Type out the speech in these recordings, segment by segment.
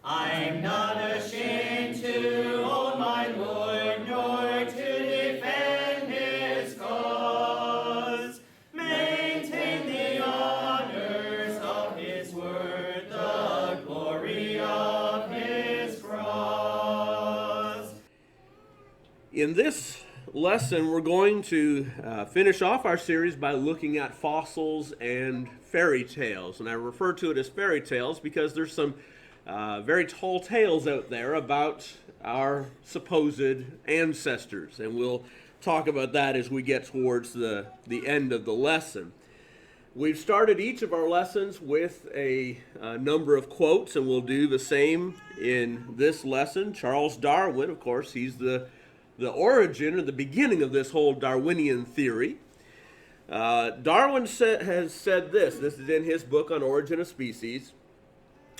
I'm not ashamed to own my Lord, nor to defend his cause. Maintain the honors of his word, the glory of his cross. In this lesson, we're going to finish off our series by looking at fossils and fairy tales. And I refer to it as fairy tales because there's some very tall tales out there about our supposed ancestors. And we'll talk about that as we get towards the end of the lesson. We've started each of our lessons with a number of quotes, and we'll do the same in this lesson. Charles Darwin, of course, he's the origin or the beginning of this whole Darwinian theory. Darwin has said this is in his book on Origin of Species.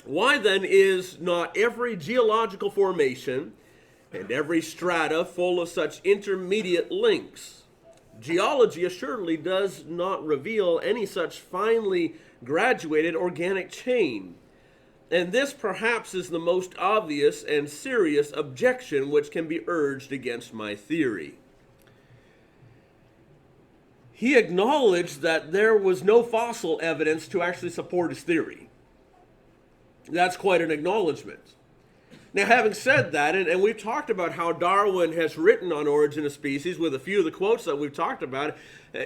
Why then is not every geological formation and every strata full of such intermediate links? Geology assuredly does not reveal any such finely graduated organic chain. And this perhaps is the most obvious and serious objection which can be urged against my theory. He acknowledged that there was no fossil evidence to actually support his theory. That's quite an acknowledgement. Now, having said that, and we've talked about how Darwin has written on Origin of Species with a few of the quotes that we've talked about,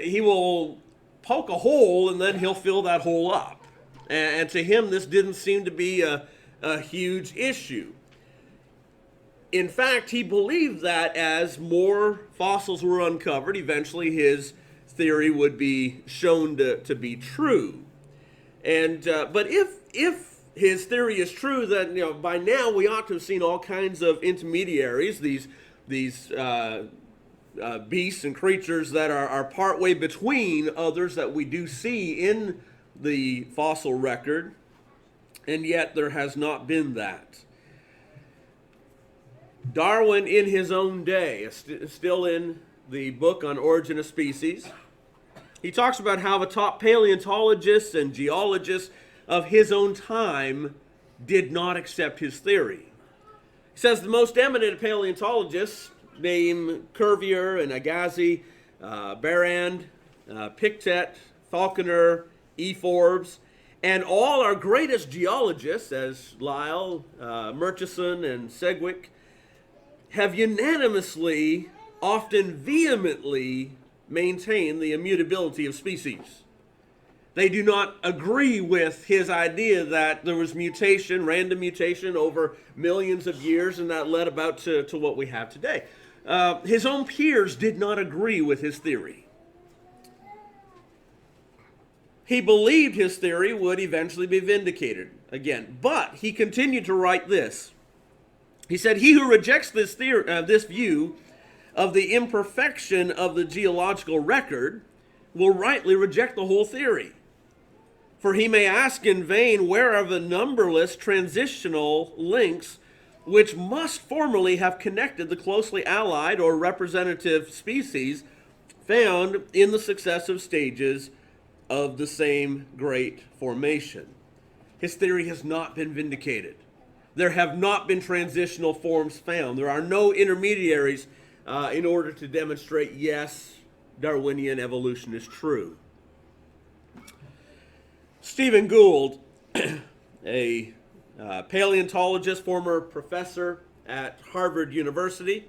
he will poke a hole and then he'll fill that hole up. And to him, this didn't seem to be a huge issue. In fact, he believed that as more fossils were uncovered, eventually his theory would be shown to be true. And but if his theory is true, then by now we ought to have seen all kinds of intermediaries, these beasts and creatures that are partway between others that we do see in the fossil record, and yet there has not been that. Darwin, in his own day, still in the book on Origin of Species, he talks about how the top paleontologists and geologists of his own time did not accept his theory. He says the most eminent paleontologists, named Cuvier and Agassiz, Barrand, Pictet, Falconer, E. Forbes, and all our greatest geologists, as Lyell, Murchison, and Sedgwick, have unanimously, often vehemently, maintained the immutability of species. They do not agree with his idea that there was mutation, random mutation over millions of years, and that led about to what we have today. His own peers did not agree with his theory. He believed his theory would eventually be vindicated again, but he continued to write this. He said, "He who rejects this view of the imperfection of the geological record will rightly reject the whole theory. For he may ask in vain where are the numberless transitional links which must formerly have connected the closely allied or representative species found in the successive stages of the same great formation." His theory has not been vindicated. There have not been transitional forms found. There are no intermediaries in order to demonstrate, yes, Darwinian evolution is true. Stephen Gould, a paleontologist, former professor at Harvard University,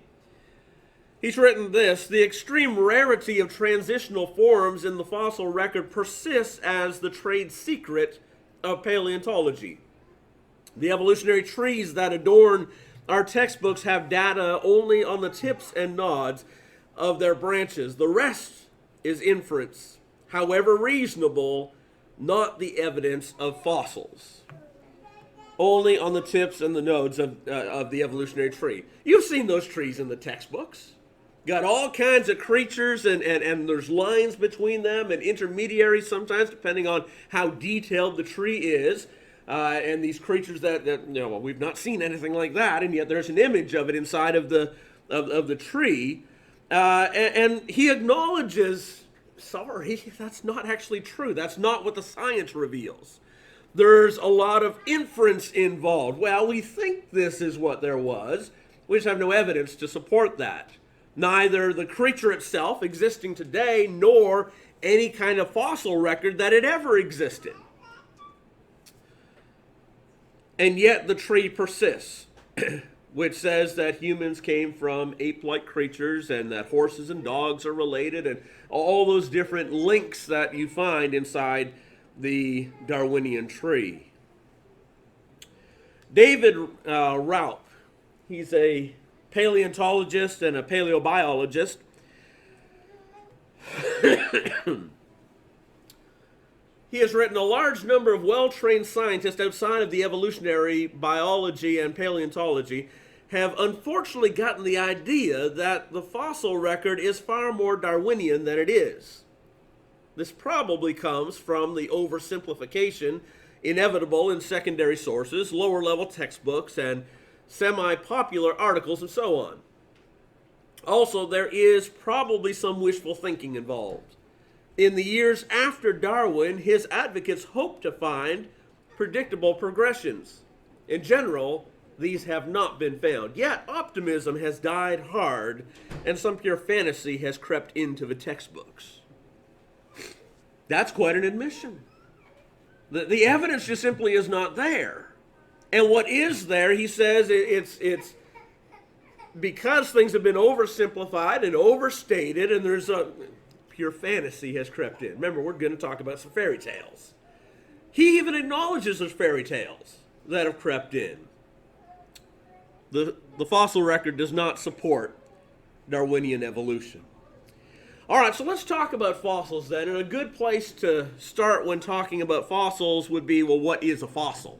he's written this: "The extreme rarity of transitional forms in the fossil record persists as the trade secret of paleontology. The evolutionary trees that adorn our textbooks have data only on the tips and nods of their branches. The rest is inference, however reasonable, not the evidence of fossils." Only on the tips and the nodes of the evolutionary tree. You've seen those trees in the textbooks. Got all kinds of creatures, and there's lines between them and intermediaries sometimes, depending on how detailed the tree is. And these creatures that we've not seen anything like that, and yet there's an image of it inside of the tree. And he acknowledges, sorry, that's not actually true. That's not what the science reveals. There's a lot of inference involved. Well, we think this is what there was. We just have no evidence to support that. Neither the creature itself existing today, nor any kind of fossil record that it ever existed. And yet the tree persists, which says that humans came from ape-like creatures and that horses and dogs are related, and all those different links that you find inside the Darwinian tree. David Raup, he's a paleontologist and a paleobiologist. He has written a large number of well-trained scientists outside of the evolutionary biology and paleontology have unfortunately gotten the idea that the fossil record is far more Darwinian than it is. This probably comes from the oversimplification inevitable in secondary sources, lower-level textbooks, and semi-popular articles, and so on. Also, there is probably some wishful thinking involved. In the years after Darwin, his advocates hoped to find predictable progressions. In general, these have not been found. Yet, optimism has died hard, and some pure fantasy has crept into the textbooks. That's quite an admission. The evidence just simply is not there. And what is there, he says, it's because things have been oversimplified and overstated, and there's a pure fantasy has crept in. Remember, we're going to talk about some fairy tales. He even acknowledges there's fairy tales that have crept in. The fossil record does not support Darwinian evolution. All right, so let's talk about fossils then. And a good place to start when talking about fossils would be, well, what is a fossil?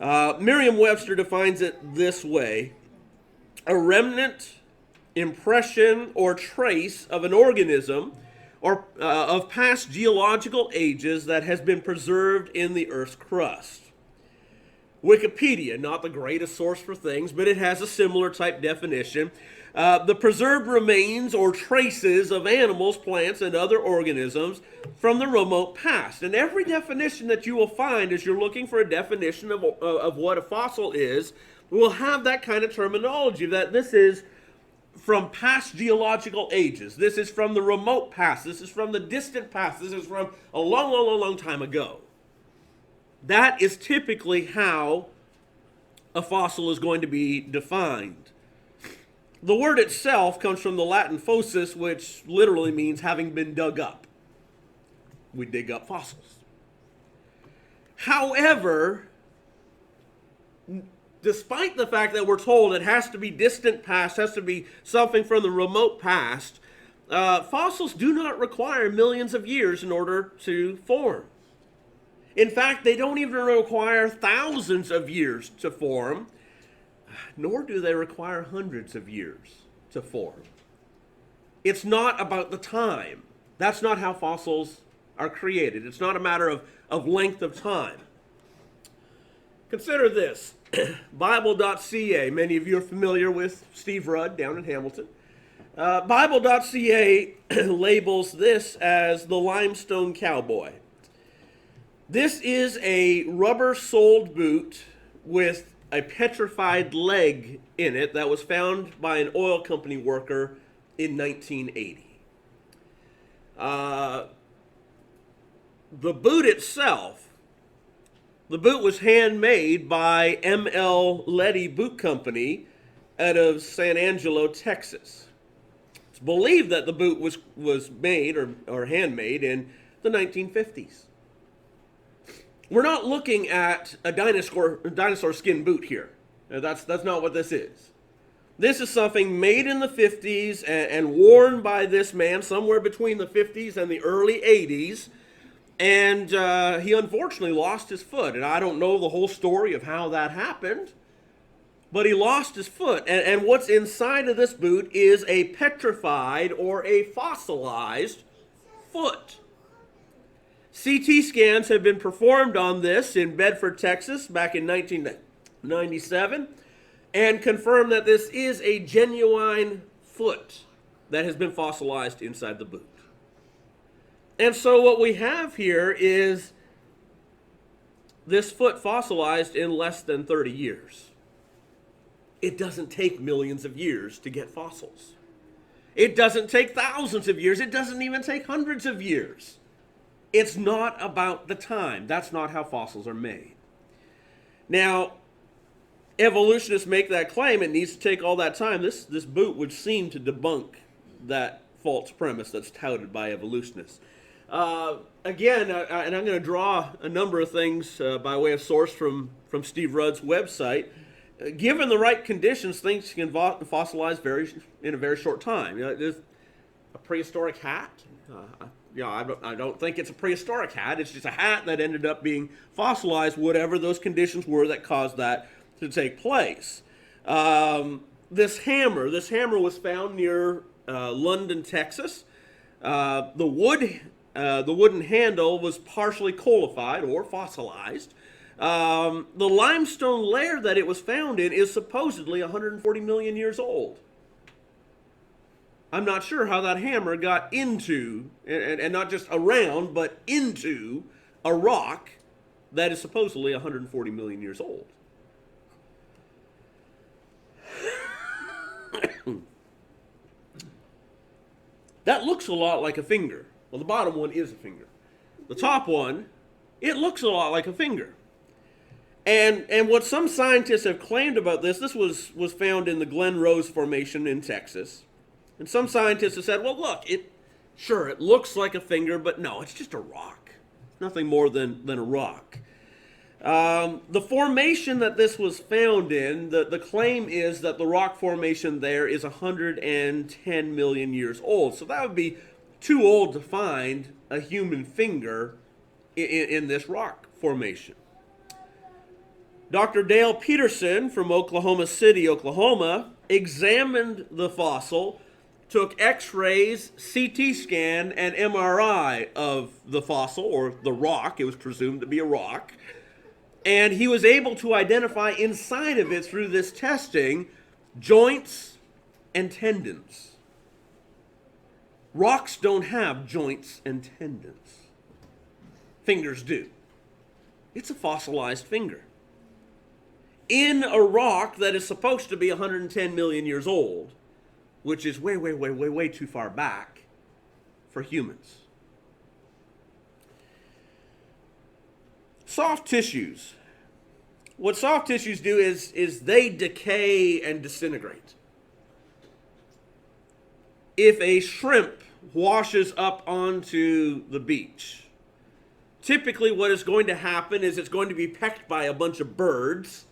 Merriam-Webster defines it this way: a remnant, impression, or trace of an organism or of past geological ages that has been preserved in the Earth's crust. Wikipedia, not the greatest source for things, but it has a similar type definition. The preserved remains or traces of animals, plants, and other organisms from the remote past. And every definition that you will find as you're looking for a definition of what a fossil is will have that kind of terminology, that this is from past geological ages. This is from the remote past. This is from the distant past. This is from a long, long, long, long time ago. That is typically how a fossil is going to be defined. The word itself comes from the Latin fossis, which literally means having been dug up. We dig up fossils. However, despite the fact that we're told it has to be distant past, has to be something from the remote past, fossils do not require millions of years in order to form. In fact, they don't even require thousands of years to form, nor do they require hundreds of years to form. It's not about the time. That's not how fossils are created. It's not a matter of length of time. Consider this. Bible.ca. Many of you are familiar with Steve Rudd down in Hamilton. Bible.ca labels this as the limestone cowboy. This is a rubber-soled boot with a petrified leg in it that was found by an oil company worker in 1980. The boot itself, the boot was handmade by M.L. Leddy Boot Company out of San Angelo, Texas. It's believed that the boot was made or handmade in the 1950s. We're not looking at a dinosaur skin boot here. That's not what this is. This is something made in the 50s and worn by this man somewhere between the 50s and the early 80s. And he unfortunately lost his foot. And I don't know the whole story of how that happened, but he lost his foot. And what's inside of this boot is a petrified or a fossilized foot. CT scans have been performed on this in Bedford, Texas, back in 1997, and confirmed that this is a genuine foot that has been fossilized inside the boot. And so what we have here is this foot fossilized in less than 30 years. It doesn't take millions of years to get fossils. It doesn't take thousands of years. It doesn't even take hundreds of years. It's not about the time. That's not how fossils are made. Now, evolutionists make that claim. It needs to take all that time. This boot would seem to debunk that false premise that's touted by evolutionists. Again, and I'm going to draw a number of things by way of source from Steve Rudd's website. Given the right conditions, things can fossilize in a very short time. There's a prehistoric hat. I don't think it's a prehistoric hat. It's just a hat that ended up being fossilized, whatever those conditions were that caused that to take place. This hammer was found near London, Texas. The wooden handle was partially coalified or fossilized. The limestone layer that it was found in is supposedly 140 million years old. I'm not sure how that hammer got into, and not just around, but into a rock that is supposedly 140 million years old. That looks a lot like a finger. Well, the bottom one is a finger. The top one, it looks a lot like a finger. And what some scientists have claimed about this was found in the Glen Rose Formation in Texas. And some scientists have said, well, look, it looks like a finger, but no, it's just a rock. Nothing more than a rock. The formation that this was found in, the claim is that the rock formation there is 110 million years old. So that would be too old to find a human finger in this rock formation. Dr. Dale Peterson from Oklahoma City, Oklahoma, examined the fossil, took x-rays, CT scan, and MRI of the fossil, or the rock. It was presumed to be a rock. And he was able to identify inside of it through this testing joints and tendons. Rocks don't have joints and tendons. Fingers do. It's a fossilized finger. In a rock that is supposed to be 110 million years old, which is way too far back for humans. Soft tissues. What soft tissues do is they decay and disintegrate. If a shrimp washes up onto the beach, typically what is going to happen is it's going to be pecked by a bunch of birds,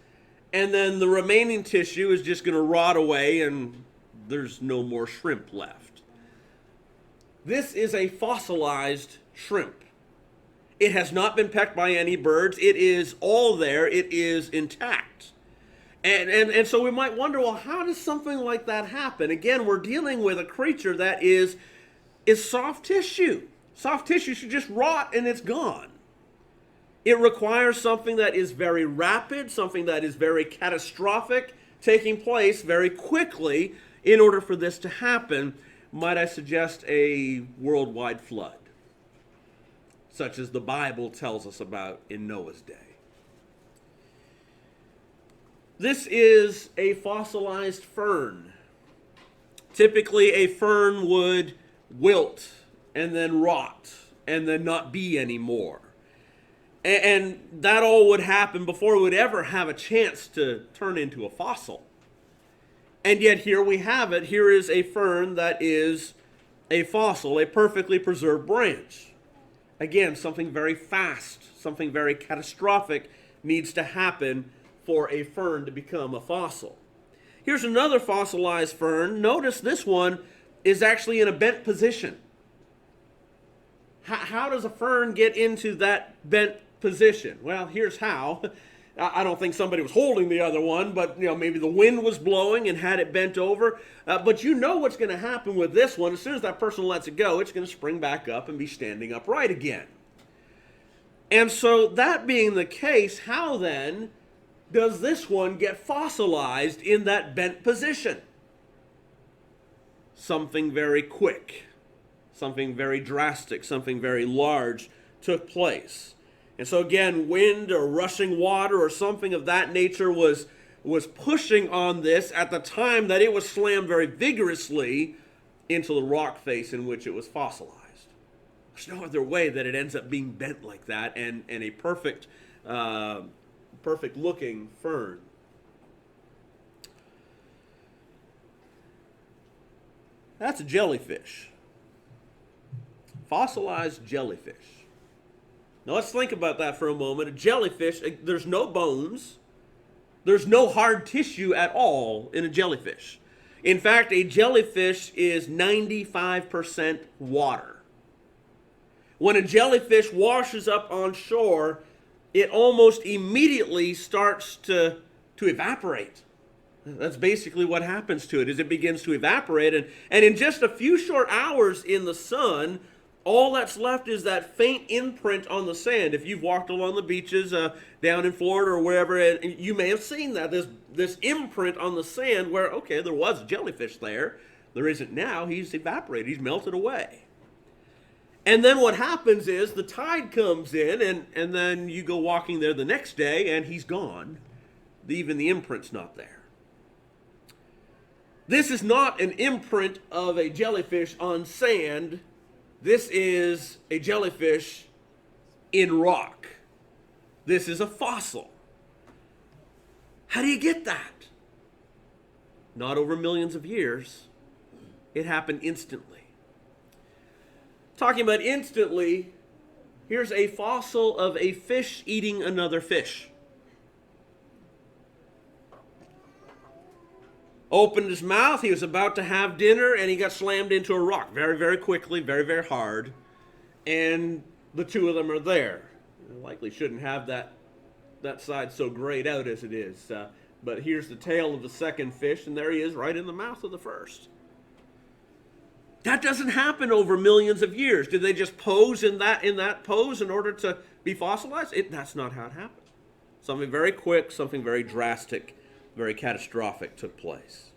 and then the remaining tissue is just going to rot away and there's no more shrimp left. This is a fossilized shrimp. It has not been pecked by any birds. It is all there. It is intact. And so we might wonder, well, how does something like that happen? Again, we're dealing with a creature that is soft tissue. Soft tissue should just rot and it's gone. It requires something that is very rapid, something that is very catastrophic, taking place very quickly in order for this to happen. Might I suggest a worldwide flood, such as the Bible tells us about in Noah's day. This is a fossilized fern. Typically, a fern would wilt and then rot and then not be anymore. And that all would happen before it would ever have a chance to turn into a fossil. And yet here we have it. Here is a fern that is a fossil, a perfectly preserved branch. Again, something very fast, something very catastrophic needs to happen for a fern to become a fossil. Here's another fossilized fern. Notice this one is actually in a bent position. How does a fern get into that bent position? Well, here's how. I don't think somebody was holding the other one, but maybe the wind was blowing and had it bent over. But you know what's going to happen with this one. As soon as that person lets it go, it's going to spring back up and be standing upright again. And so that being the case, how then does this one get fossilized in that bent position? Something very quick, something very drastic, something very large took place. And so again, wind or rushing water or something of that nature was pushing on this at the time that it was slammed very vigorously into the rock face in which it was fossilized. There's no other way that it ends up being bent like that and a perfect looking fern. That's a jellyfish. Fossilized jellyfish. Now let's think about that for a moment. A jellyfish, there's no bones. There's no hard tissue at all in a jellyfish. In fact, a jellyfish is 95% water. When a jellyfish washes up on shore, it almost immediately starts to evaporate. That's basically what happens to it, is it begins to evaporate. And in just a few short hours in the sun, all that's left is that faint imprint on the sand. If you've walked along the beaches down in Florida or wherever, you may have seen that, this imprint on the sand where, okay, there was a jellyfish there. There isn't now. He's evaporated. He's melted away. And then what happens is the tide comes in, and then you go walking there the next day, and he's gone. Even the imprint's not there. This is not an imprint of a jellyfish on sand. This is a jellyfish in rock. This is a fossil. How do you get that? Not over millions of years. It happened instantly. Talking about instantly, here's a fossil of a fish eating another fish. Opened his mouth, he was about to have dinner, and he got slammed into a rock very, very quickly, very, very hard. And the two of them are there. Likely shouldn't have that side so grayed out as it is. But here's the tail of the second fish, and there he is right in the mouth of the first. That doesn't happen over millions of years. Did they just pose in that pose in order to be fossilized? That's not how it happened. Something very quick, something very drastic, very catastrophic took place.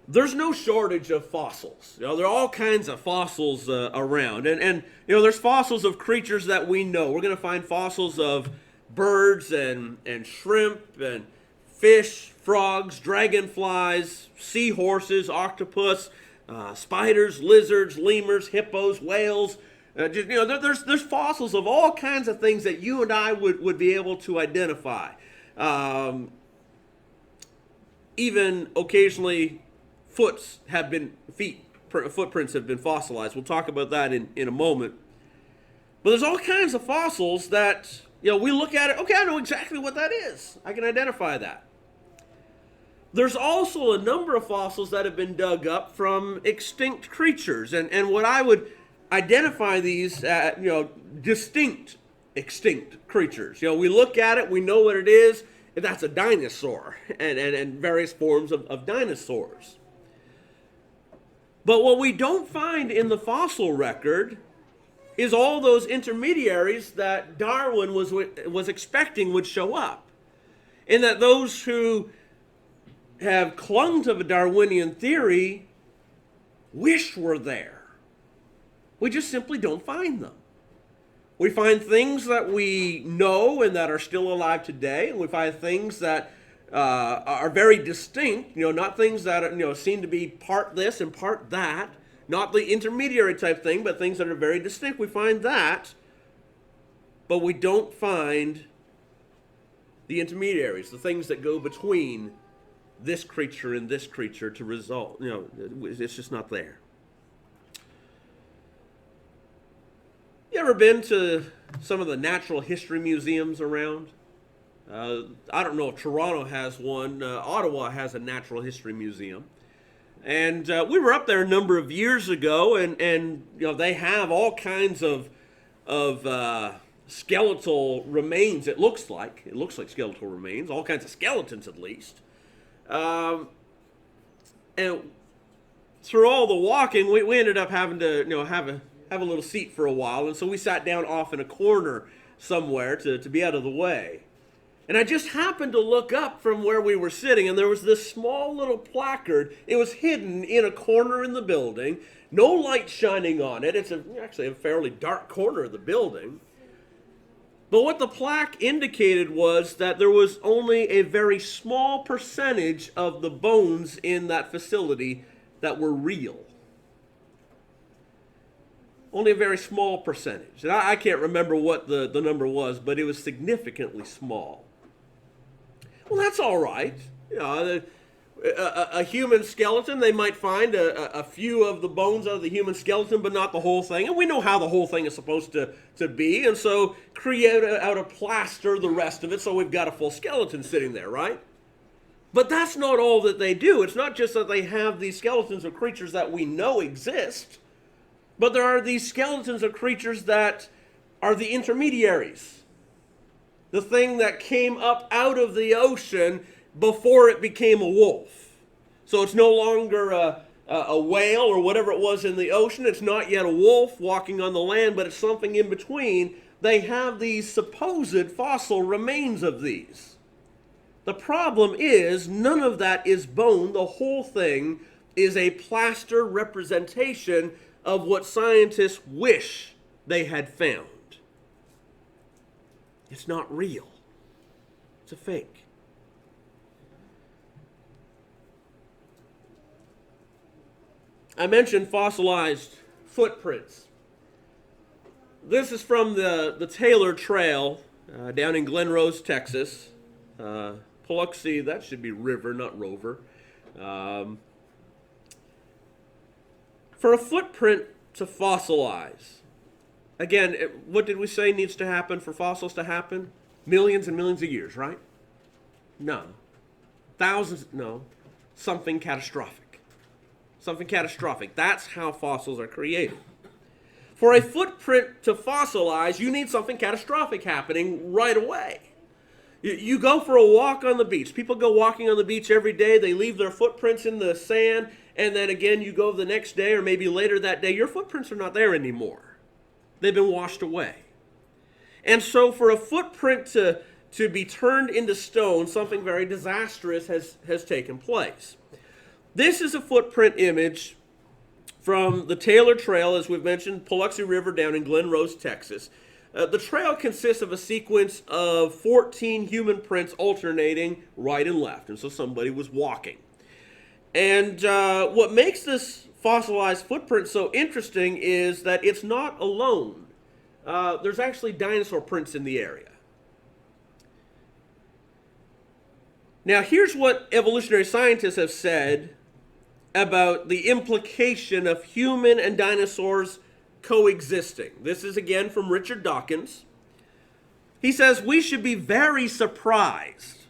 There's no shortage of fossils. There are all kinds of fossils around. And there's fossils of creatures that we know. We're going to find fossils of birds and shrimp and fish, frogs, dragonflies, seahorses, octopus, spiders, lizards, lemurs, hippos, whales. There's fossils of all kinds of things that you and I would be able to identify. Even occasionally, footprints have been fossilized. We'll talk about that in a moment. But there's all kinds of fossils that we look at it. Okay, I know exactly what that is. I can identify that. There's also a number of fossils that have been dug up from extinct creatures, and what I would identify these distinct extinct creatures. We look at it, we know what it is. That's a dinosaur, and various forms of dinosaurs. But what we don't find in the fossil record is all those intermediaries that Darwin was expecting would show up. And that those who have clung to the Darwinian theory wish were there. We just simply don't find them. We find things that we know and that are still alive today, and we find things that are very distinct, not things that seem to be part this and part that, not the intermediary type thing, but things that are very distinct. We find that, but we don't find the intermediaries, the things that go between this creature and this creature to result. It's just not there. You ever been to some of the natural history museums around? I don't know if Toronto has one. Ottawa has a natural history museum. And we were up there a number of years ago, and they have all kinds of skeletal remains. It looks like skeletal remains, all kinds of skeletons at least. And through all the walking, we ended up having to have a little seat for a while, and so we sat down off in a corner somewhere to be out of the way. And I just happened to look up from where we were sitting, and there was this small little placard. It was hidden in a corner in the building, no light shining on it. It's actually a fairly dark corner of the building. But what the plaque indicated was that there was only a very small percentage of the bones in that facility that were real. Only a very small percentage. And I can't remember what the number was, but it was significantly small. Well, that's all right. You know, a human skeleton, they might find a few of the bones of the human skeleton, but not the whole thing. And we know how the whole thing is supposed to be, and so create out of plaster the rest of it, so we've got a full skeleton sitting there, right? But that's not all that they do. It's not just that they have these skeletons of creatures that we know exist, but there are these skeletons of creatures that are the intermediaries. The thing that came up out of the ocean before it became a wolf. So it's no longer a whale or whatever it was in the ocean. It's not yet a wolf walking on the land, but it's something in between. They have these supposed fossil remains of these. The problem is none of that is bone. The whole thing is a plaster representation of what scientists wish they had found. It's not real. It's a fake. I mentioned fossilized footprints. This is from the Taylor Trail down in Glen Rose, Texas. Paluxy, that should be river, not rover. For a footprint to fossilize, again, what did we say needs to happen for fossils to happen? Millions and millions of years, right? No. Thousands, no. Something catastrophic. Something catastrophic. That's how fossils are created. For a footprint to fossilize, you need something catastrophic happening right away. You go for a walk on the beach. People go walking on the beach every day. They leave their footprints in the sand, and then again you go the next day or maybe later that day. Your footprints are not there anymore. They've been washed away. And so for a footprint to be turned into stone, something very disastrous has taken place. This is a footprint image from the Taylor Trail, as we've mentioned, Paluxy River down in Glen Rose, Texas. The trail consists of a sequence of 14 human prints alternating right and left. And so somebody was walking. And what makes this fossilized footprint so interesting is that it's not alone. There's actually dinosaur prints in the area. Now, here's what evolutionary scientists have said about the implication of human and dinosaurs coexisting. This is again from Richard Dawkins. He says, we should be very surprised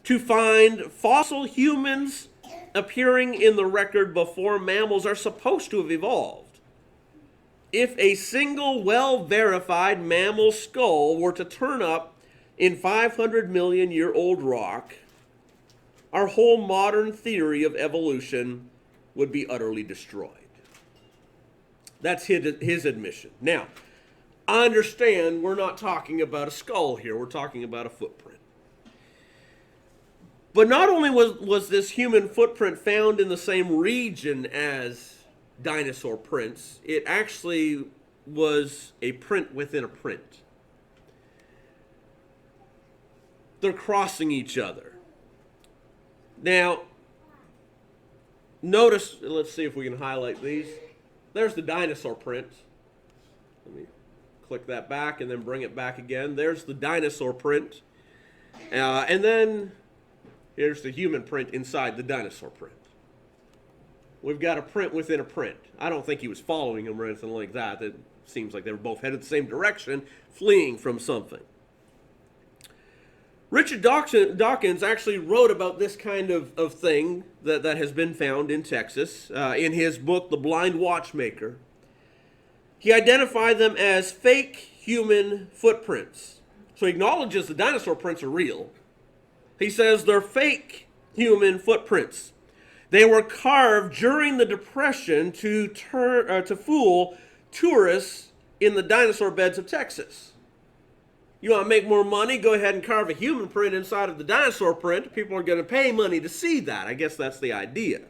to find fossil humans appearing in the record before mammals are supposed to have evolved. If a single well-verified mammal skull were to turn up in 500 million year old rock, our whole modern theory of evolution would be utterly destroyed. That's his admission. Now, I understand we're not talking about a skull here. We're talking about a footprint. But not only was this human footprint found in the same region as dinosaur prints, it actually was a print within a print. They're crossing each other. Now, notice, let's see if we can highlight these. There's the dinosaur print. Let me click that back and then bring it back again. There's the dinosaur print. And then here's the human print inside the dinosaur print. We've got a print within a print. I don't think he was following him or anything like that. It seems like they were both headed the same direction, fleeing from something. Richard Dawkins actually wrote about this kind of thing that has been found in Texas in his book, The Blind Watchmaker. He identified them as fake human footprints. So he acknowledges the dinosaur prints are real. He says they're fake human footprints. They were carved during the Depression to fool tourists in the dinosaur beds of Texas. You want to make more money? Go ahead and carve a human print inside of the dinosaur print. People are going to pay money to see that. I guess that's the idea.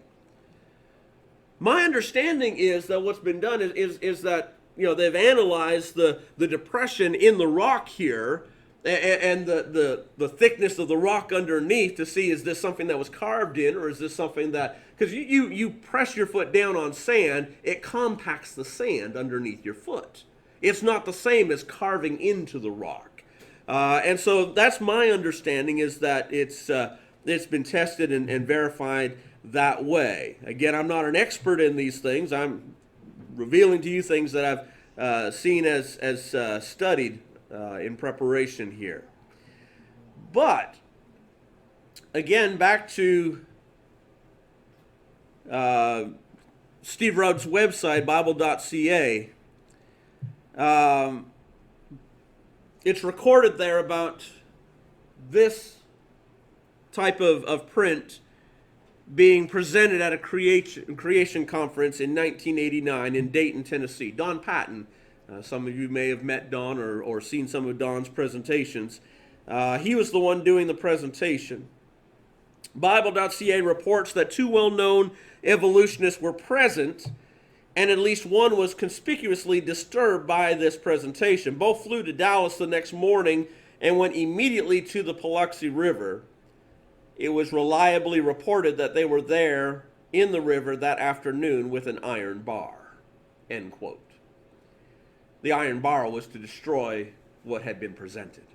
My understanding is that what's been done is that they've analyzed the depression in the rock here and the thickness of the rock underneath to see, is this something that was carved in, or is this something that, because you press your foot down on sand, it compacts the sand underneath your foot. It's not the same as carving into the rock. And so that's my understanding, is that it's been tested and verified that way. Again, I'm not an expert in these things. I'm revealing to you things that I've seen as studied in preparation here. But, again, back to Steve Rudd's website, Bible.ca. It's recorded there about this type of print being presented at a creation conference in 1989 in Dayton, Tennessee. Don Patton, some of you may have met Don or seen some of Don's presentations. He was the one doing the presentation. Bible.ca reports that two well-known evolutionists were present, and at least one was conspicuously disturbed by this presentation. Both flew to Dallas the next morning and went immediately to the Paluxy River. It was reliably reported that they were there in the river that afternoon with an iron bar. End quote. The iron bar was to destroy what had been presented,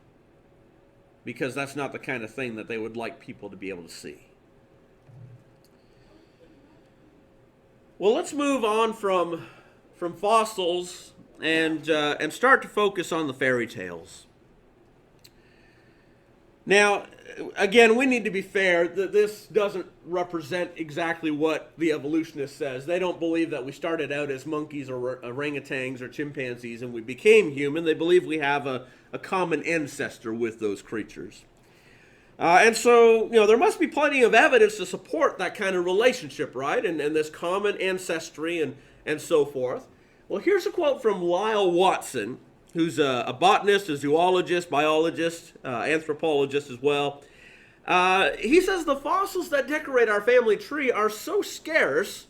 because that's not the kind of thing that they would like people to be able to see. Well, let's move on from fossils and start to focus on the fairy tales. Now, again, we need to be fair that this doesn't represent exactly what the evolutionist says. They don't believe that we started out as monkeys or orangutans or chimpanzees and we became human. They believe we have a common ancestor with those creatures. And so, there must be plenty of evidence to support that kind of relationship, right? And this common ancestry and so forth. Well, here's a quote from Lyle Watson, who's a botanist, a zoologist, biologist, anthropologist as well. He says the fossils that decorate our family tree are so scarce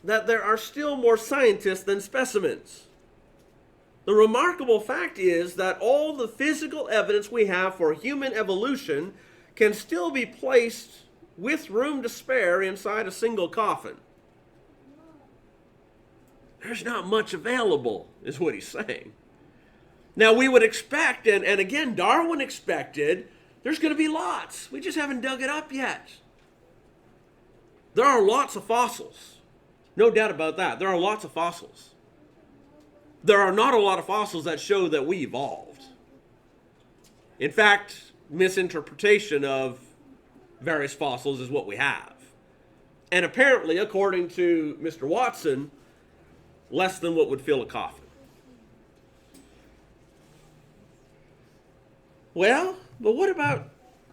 that there are still more scientists than specimens. The remarkable fact is that all the physical evidence we have for human evolution can still be placed with room to spare inside a single coffin. There's not much available, is what he's saying. Now, we would expect, and again, Darwin expected, there's going to be lots. We just haven't dug it up yet. There are lots of fossils. No doubt about that. There are lots of fossils. There are not a lot of fossils that show that we evolved. In fact, misinterpretation of various fossils is what we have. And apparently, according to Mr. Watson, less than what would fill a coffin. Well, but what about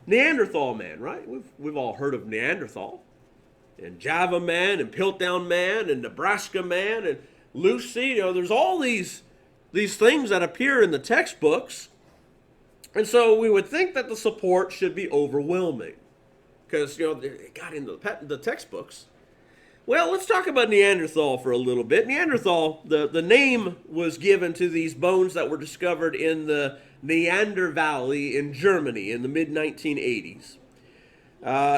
Neanderthal man, right? We've all heard of Neanderthal, and Java man, and Piltdown man, and Nebraska man, and Lucy. There's all these things that appear in the textbooks, and so we would think that the support should be overwhelming, because it got into the textbooks. Well, let's talk about Neanderthal for a little bit. Neanderthal, the name was given to these bones that were discovered in the Neander Valley in Germany in the mid-1980s.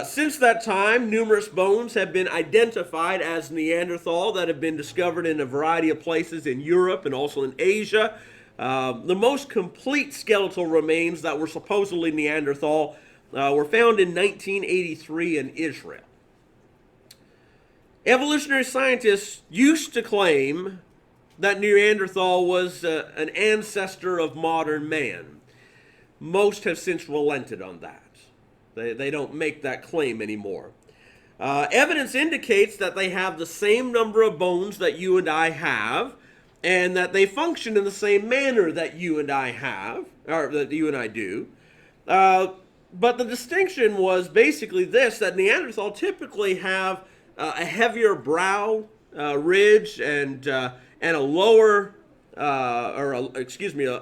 Since that time, numerous bones have been identified as Neanderthal that have been discovered in a variety of places in Europe and also in Asia. The most complete skeletal remains that were supposedly Neanderthal were found in 1983 in Israel. Evolutionary scientists used to claim that Neanderthal was an ancestor of modern man. Most have since relented on that. They don't make that claim anymore. Evidence indicates that they have the same number of bones that you and I have, and that they function in the same manner that you and I have, or that you and I do. But the distinction was basically this, that Neanderthal typically have a heavier brow ridge and a lower, a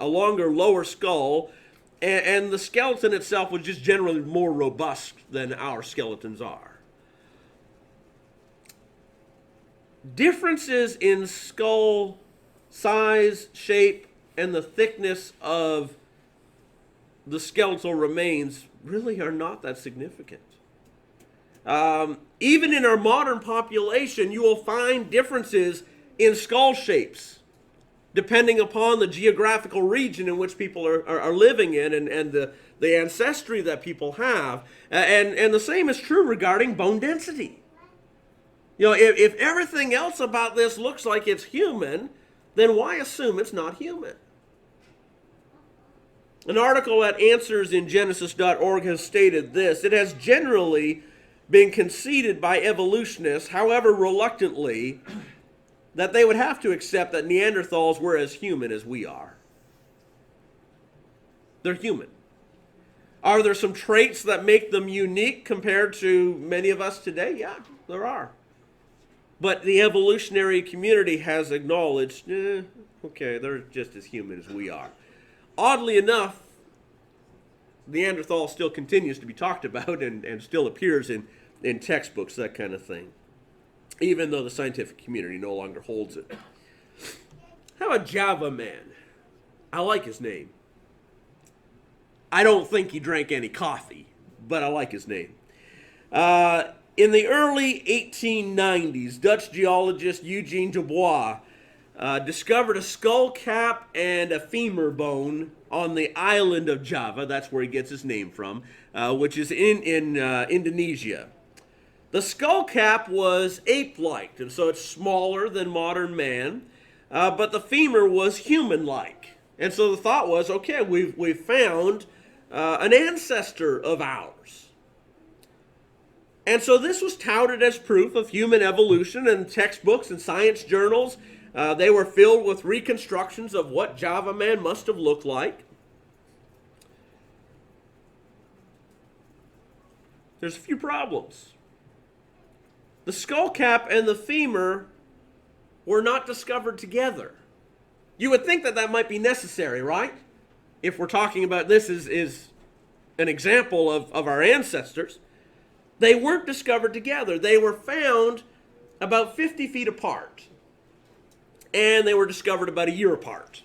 longer lower skull And the skeleton itself was just generally more robust than our skeletons are. Differences in skull size, shape, and the thickness of the skeletal remains really are not that significant. Even in our modern population, you will find differences in skull shapes, depending upon the geographical region in which people are living in and the ancestry that people have. And the same is true regarding bone density. You know, if everything else about this looks like it's human, then why assume it's not human? An article at answersingenesis.org has stated this: it has generally been conceded by evolutionists, however reluctantly, that they would have to accept that Neanderthals were as human as we are. They're human. Are there some traits that make them unique compared to many of us today? Yeah, there are. But the evolutionary community has acknowledged, okay, they're just as human as we are. Oddly enough, Neanderthal still continues to be talked about and still appears in textbooks, that kind of thing, even though the scientific community no longer holds it. How about Java Man? I like his name. I don't think he drank any coffee, but I like his name. In the early 1890s, Dutch geologist Eugene Dubois discovered a skull cap and a femur bone on the island of Java. That's where he gets his name from, which is in Indonesia. The skull cap was ape-like, and so it's smaller than modern man, but the femur was human-like. And so the thought was, okay, we've found an ancestor of ours. And so this was touted as proof of human evolution, and textbooks and science journals, they were filled with reconstructions of what Java Man must have looked like. There's a few problems. The skull cap and the femur were not discovered together. You would think that that might be necessary, right? If we're talking about this is an example of our ancestors. They weren't discovered together. They were found about 50 feet apart. And they were discovered about a year apart.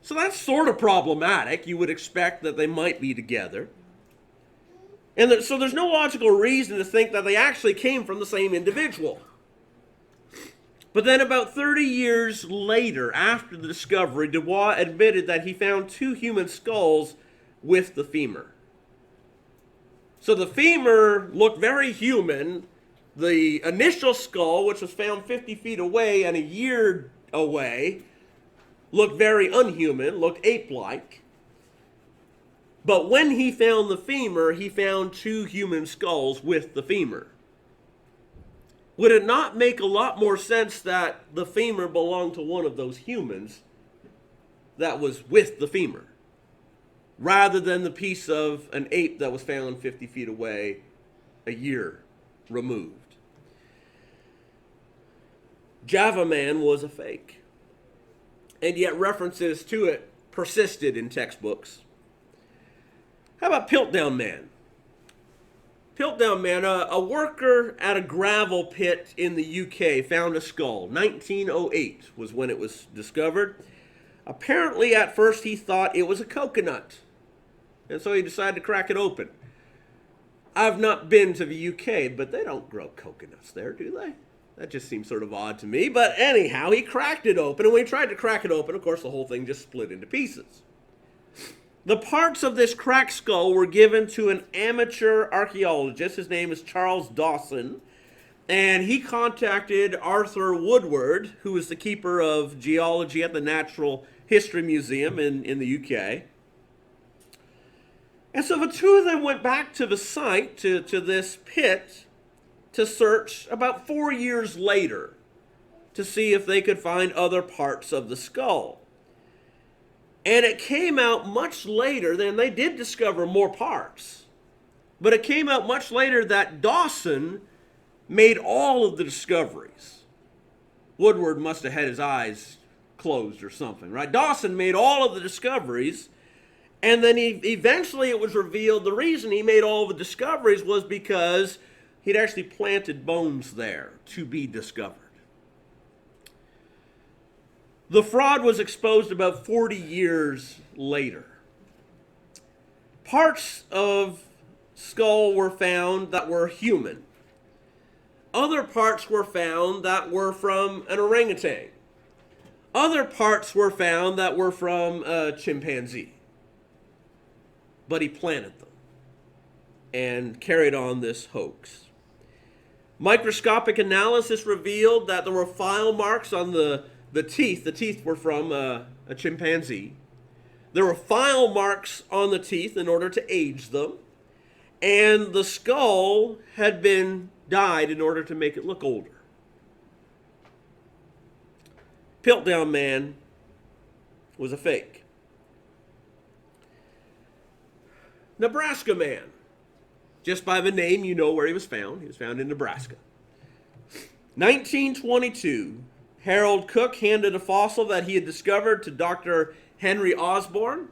So that's sort of problematic. You would expect that they might be together. And so there's no logical reason to think that they actually came from the same individual. But then about 30 years later, after the discovery, Dubois admitted that he found two human skulls with the femur. So the femur looked very human. The initial skull, which was found 50 feet away and a year away, looked very unhuman, looked ape-like. But when he found the femur, he found two human skulls with the femur. Would it not make a lot more sense that the femur belonged to one of those humans that was with the femur, rather than the piece of an ape that was found 50 feet away a year removed? Java Man was a fake, and yet references to it persisted in textbooks. How about Piltdown Man? Piltdown Man, a worker at a gravel pit in the UK found a skull. 1908 was when it was discovered. Apparently, at first, he thought it was a coconut, and so he decided to crack it open. I've not been to the UK, but they don't grow coconuts there, do they? That just seems sort of odd to me. But anyhow, he cracked it open, and when he tried to crack it open, of course, the whole thing just split into pieces. The parts of this cracked skull were given to an amateur archaeologist. His name is Charles Dawson. And he contacted Arthur Woodward, who is the keeper of geology at the Natural History Museum in the UK. And so the two of them went back to the site, to this pit, to search about 4 years later to see if they could find other parts of the skull. And it came out much later, then they did discover more parts. But it came out much later that Dawson made all of the discoveries. Woodward must have had his eyes closed or something, right? Dawson made all of the discoveries, And then eventually it was revealed the reason he made all the discoveries was because he'd actually planted bones there to be discovered. The fraud was exposed about 40 years later. Parts of skull were found that were human. Other parts were found that were from an orangutan. Other parts were found that were from a chimpanzee. But he planted them and carried on this hoax. Microscopic analysis revealed that there were file marks on the teeth. The teeth were from a chimpanzee. There were file marks on the teeth in order to age them. And the skull had been dyed in order to make it look older. Piltdown Man was a fake. Nebraska Man. Just by the name, you know where he was found. He was found in Nebraska. 1922, Harold Cook handed a fossil that he had discovered to Dr. Henry Osborne.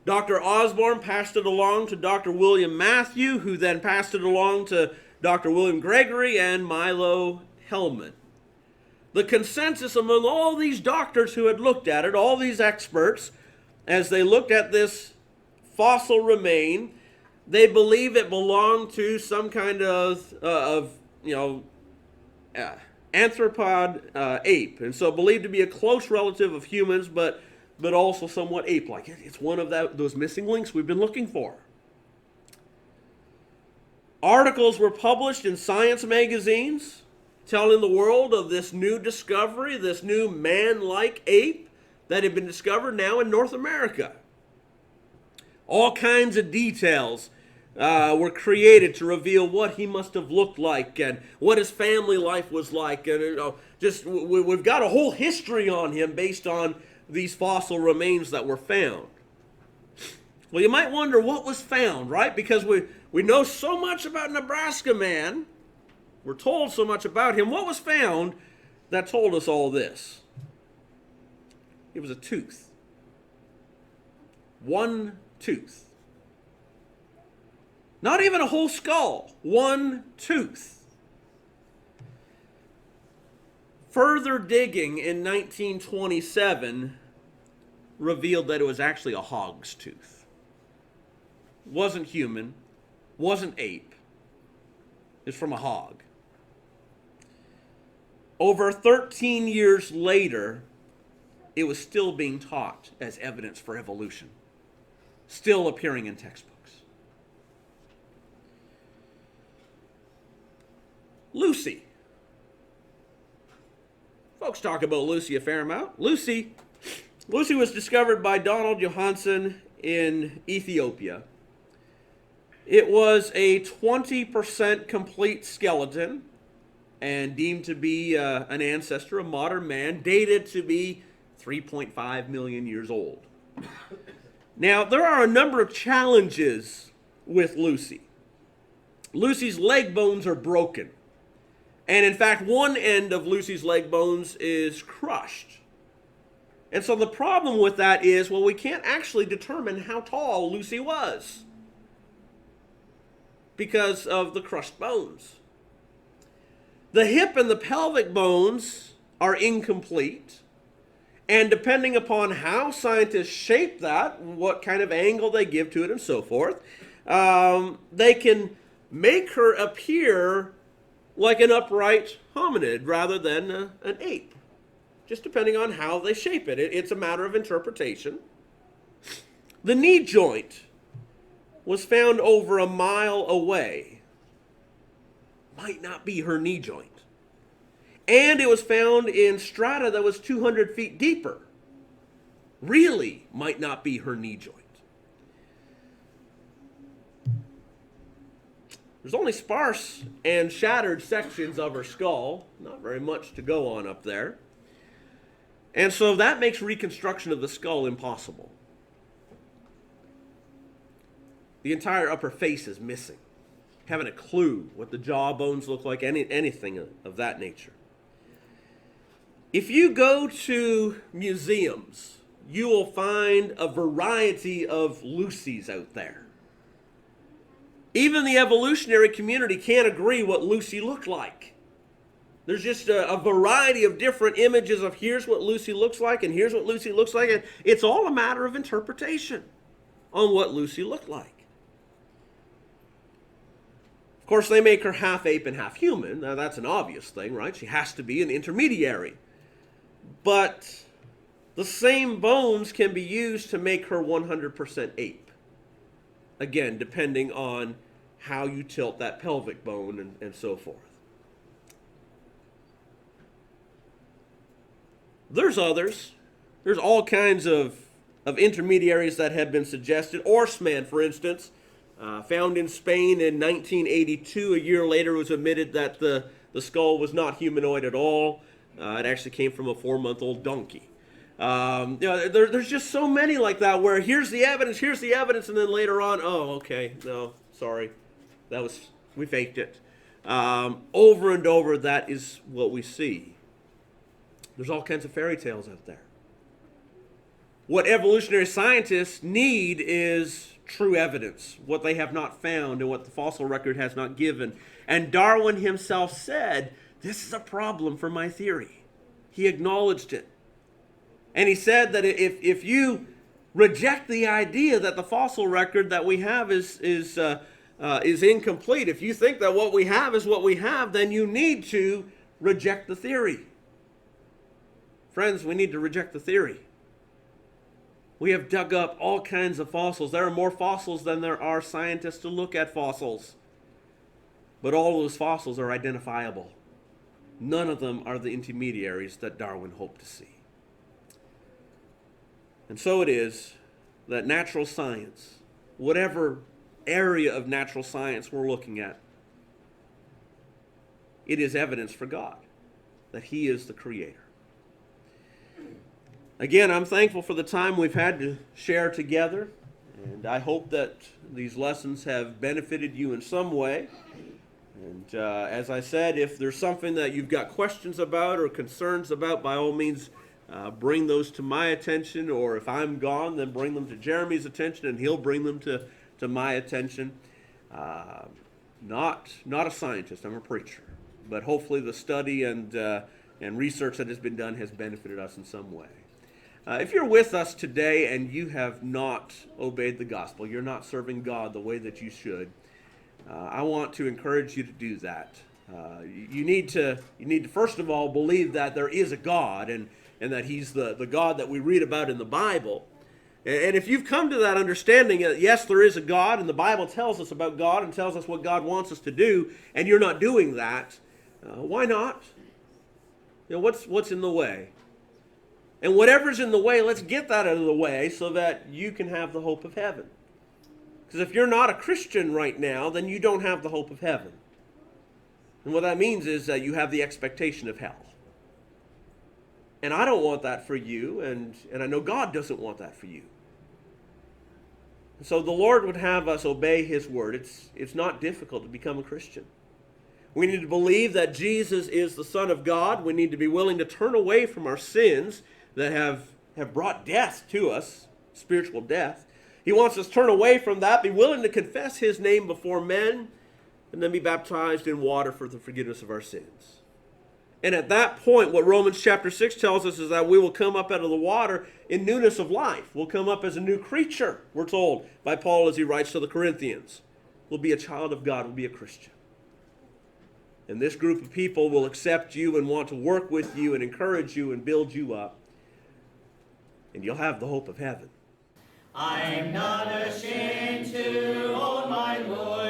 Dr. Osborne passed it along to Dr. William Matthew, who then passed it along to Dr. William Gregory and Milo Hellman. The consensus among all these doctors who had looked at it, all these experts, as they looked at this fossil remain, they believe it belonged to some kind of anthropod ape, and so believed to be a close relative of humans, but also somewhat ape-like. It's one of those missing links we've been looking for. Articles were published in science magazines telling the world of this new discovery, this new man-like ape that had been discovered now in North America. All kinds of details were created to reveal what he must have looked like and what his family life was like. And we've got a whole history on him based on these fossil remains that were found. Well, you might wonder what was found, right? Because we know so much about Nebraska Man. We're told so much about him. What was found that told us all this? It was a tooth. One tooth. Not even a whole skull. One tooth. Further digging in 1927 revealed that it was actually a hog's tooth. Wasn't human, wasn't ape. It's from a hog. Over 13 years later, it was still being taught as evidence for evolution. Still appearing in textbooks. Lucy. Folks talk about Lucy a fair amount. Lucy was discovered by Donald Johansen in Ethiopia. It was a 20% complete skeleton and deemed to be an ancestor, a modern man, dated to be 3.5 million years old. Now, there are a number of challenges with Lucy. Lucy's leg bones are broken. And in fact, one end of Lucy's leg bones is crushed. And so the problem with that is, well, we can't actually determine how tall Lucy was because of the crushed bones. The hip and the pelvic bones are incomplete. And depending upon how scientists shape that, what kind of angle they give to it and so forth, they can make her appear like an upright hominid rather than an ape. Just depending on how they shape it. It's a matter of interpretation. The knee joint was found over a mile away. Might not be her knee joint. And it was found in strata that was 200 feet deeper. Really might not be her knee joint. There's only sparse and shattered sections of her skull. Not very much to go on up there. And so that makes reconstruction of the skull impossible. The entire upper face is missing. Haven't a clue what the jaw bones look like, anything of that nature. If you go to museums, you will find a variety of Lucys out there. Even the evolutionary community can't agree what Lucy looked like. There's just a variety of different images of here's what Lucy looks like and here's what Lucy looks like. And it's all a matter of interpretation on what Lucy looked like. Of course, they make her half ape and half human. Now, that's an obvious thing, right? She has to be an intermediary. But the same bones can be used to make her 100% ape. Again, depending on how you tilt that pelvic bone and so forth. There's others. There's all kinds of intermediaries that have been suggested. Orsman, for instance, found in Spain in 1982. A year later, it was admitted that the skull was not humanoid at all. It actually came from a 4-month-old donkey. There's just so many like that where here's the evidence, and then later on, oh, okay, no, sorry, we faked it. Over and over, that is what we see. There's all kinds of fairy tales out there. What evolutionary scientists need is true evidence, what they have not found and what the fossil record has not given. And Darwin himself said, this is a problem for my theory. He acknowledged it. And he said that if you reject the idea that the fossil record that we have is incomplete, if you think that what we have is what we have, then you need to reject the theory. Friends, we need to reject the theory. We have dug up all kinds of fossils. There are more fossils than there are scientists to look at fossils. But all those fossils are identifiable. None of them are the intermediaries that Darwin hoped to see. And so it is that natural science, whatever area of natural science we're looking at, it is evidence for God that He is the Creator. Again, I'm thankful for the time we've had to share together, and I hope that these lessons have benefited you in some way. And as I said, if there's something that you've got questions about or concerns about, by all means, bring those to my attention, or if I'm gone, then bring them to Jeremy's attention, and he'll bring them to my attention. Not a scientist, I'm a preacher, but hopefully the study and research that has been done has benefited us in some way. If you're with us today and you have not obeyed the gospel, you're not serving God the way that you should, I want to encourage you to do that. You need to first of all believe that there is a God and that He's the God that we read about in the Bible. And if you've come to that understanding that yes, there is a God and the Bible tells us about God and tells us what God wants us to do, and you're not doing that, why not? What's in the way? And whatever's in the way, let's get that out of the way so that you can have the hope of heaven. Because if you're not a Christian right now, then you don't have the hope of heaven. And what that means is that you have the expectation of hell. And I don't want that for you, and I know God doesn't want that for you. And so the Lord would have us obey His word. It's not difficult to become a Christian. We need to believe that Jesus is the Son of God. We need to be willing to turn away from our sins that have brought death to us, spiritual death. He wants us to turn away from that, be willing to confess His name before men, and then be baptized in water for the forgiveness of our sins. And at that point, what Romans chapter 6 tells us is that we will come up out of the water in newness of life. We'll come up as a new creature, we're told by Paul as he writes to the Corinthians. We'll be a child of God, we'll be a Christian. And this group of people will accept you and want to work with you and encourage you and build you up. And you'll have the hope of heaven. I'm not ashamed to own my Lord.